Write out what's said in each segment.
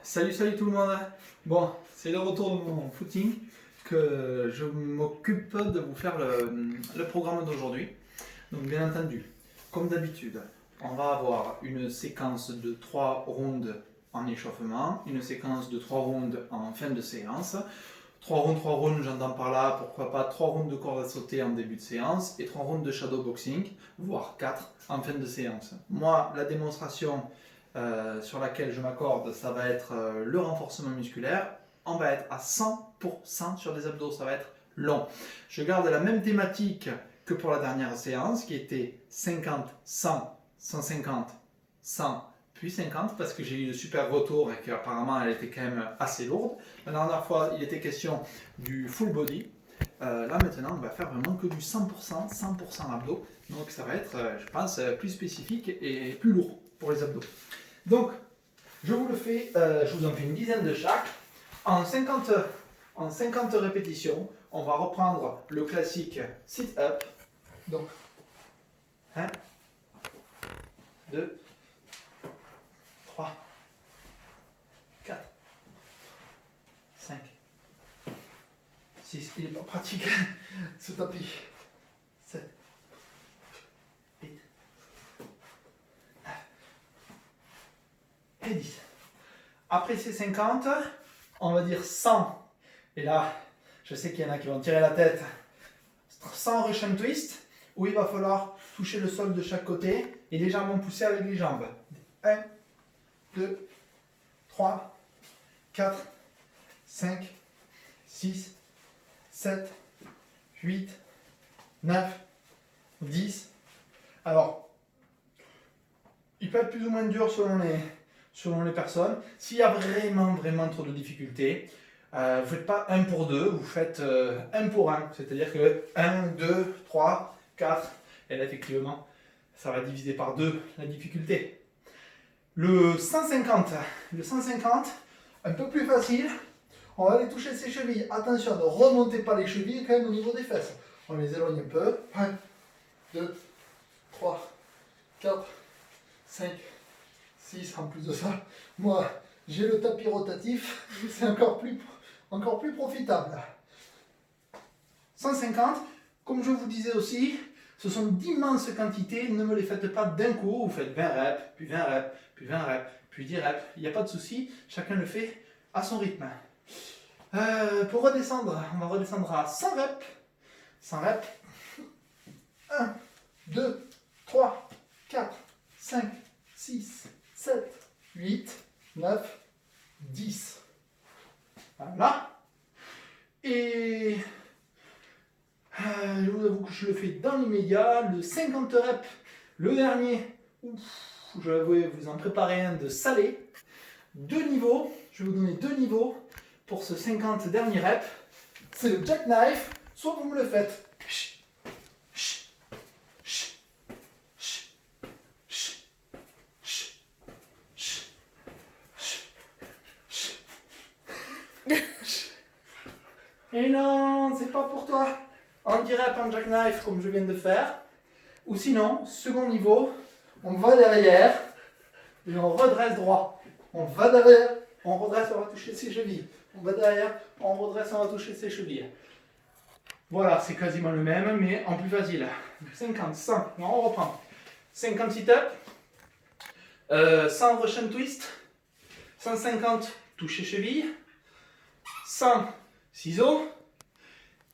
Salut tout le monde. Bon, c'est le retour de mon footing que je m'occupe de vous faire le programme d'aujourd'hui. Donc bien entendu, comme d'habitude, on va avoir une séquence de 3 rounds en échauffement, une séquence de 3 rounds en fin de séance. 3 rounds, j'entends par là, pourquoi pas 3 rounds de corde à sauter en début de séance et 3 rounds de shadow boxing, voire 4 en fin de séance. Moi, la démonstration sur laquelle je m'accorde, ça va être le renforcement musculaire. On va être à 100% sur des abdos, ça va être long. Je garde la même thématique que pour la dernière séance, qui était 50, 100, 150, 100, puis 50, parce que j'ai eu de super retours et qu'apparemment elle était quand même assez lourde. La dernière fois, il était question du full body. Là maintenant, on va faire vraiment que du 100%, 100% abdos. Donc ça va être, je pense, plus spécifique et plus lourd pour les abdos. Donc, je vous le fais, je vous en fais une dizaine de chaque. En 50 répétitions, on va reprendre le classique sit-up. Donc, 1, 2, 3, 4, 5, 6, il n'est pas pratique ce tapis. 7, 8, 9 et 10. Après ces 50, on va dire 100. Et là, je sais qu'il y en a qui vont tirer la tête. 100 Russian twist, où il va falloir toucher le sol de chaque côté et légèrement pousser avec les jambes. 1, 2, 3, 4, 5, 6, 7, 8, 9, 10. Alors, il peut être plus ou moins dur selon les personnes. S'il y a vraiment trop de difficultés, vous ne faites pas 1 pour 2, vous faites 1 pour 1. C'est-à-dire que 1, 2, 3, 4, et là effectivement, ça va diviser par 2 la difficulté. Le 150, un peu plus facile. On va aller toucher ses chevilles. Attention, ne remontez pas les chevilles quand même au niveau des fesses. On les éloigne un peu. 1, 2, 3, 4, 5, 6. En plus de ça, moi, j'ai le tapis rotatif. C'est encore plus profitable. 150, comme je vous disais aussi, ce sont d'immenses quantités. Ne me les faites pas d'un coup. Vous faites 20 reps, puis 20 reps, puis 20 reps, puis 10 reps. Il n'y a pas de souci. Chacun le fait à son rythme. Pour redescendre, on va redescendre à 100 reps. 100 reps. 1, 2, 3, 4, 5, 6, 7, 8, 9, 10. Voilà. Et je vous avoue que je le fais dans l'immédiat. Le 50 reps, le dernier, je vais vous en préparer un de salé. 2 niveaux, je vais vous donner 2 niveaux pour ce 50 derniers reps. C'est le jackknife, soit vous me le faites. Et non, c'est pas pour toi. On dirait un jackknife comme je viens de faire. Ou sinon, second niveau, on va derrière et on redresse droit. On va derrière, on redresse, on va toucher ses chevilles. On va derrière, on redresse, on va toucher ses chevilles. Voilà, c'est quasiment le même, mais en plus facile. 50, 100, non, on reprend. 50 sit-up, 100 Russian twist, 150 toucher cheville, 100 ciseaux,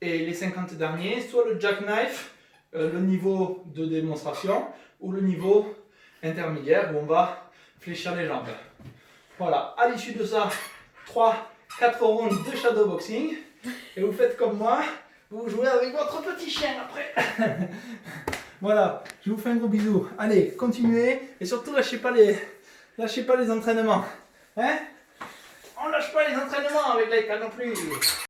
et les 50 derniers, soit le jackknife, le niveau de démonstration, ou le niveau intermédiaire où on va fléchir les jambes. Voilà, à l'issue de ça, 3-4 rounds de shadow boxing, et vous faites comme moi, vous jouez avec votre petit chien après. Voilà, je vous fais un gros bisou. Allez, continuez, et surtout lâchez pas les entraînements. Hein? On lâche pas les entraînements avec les cas non plus.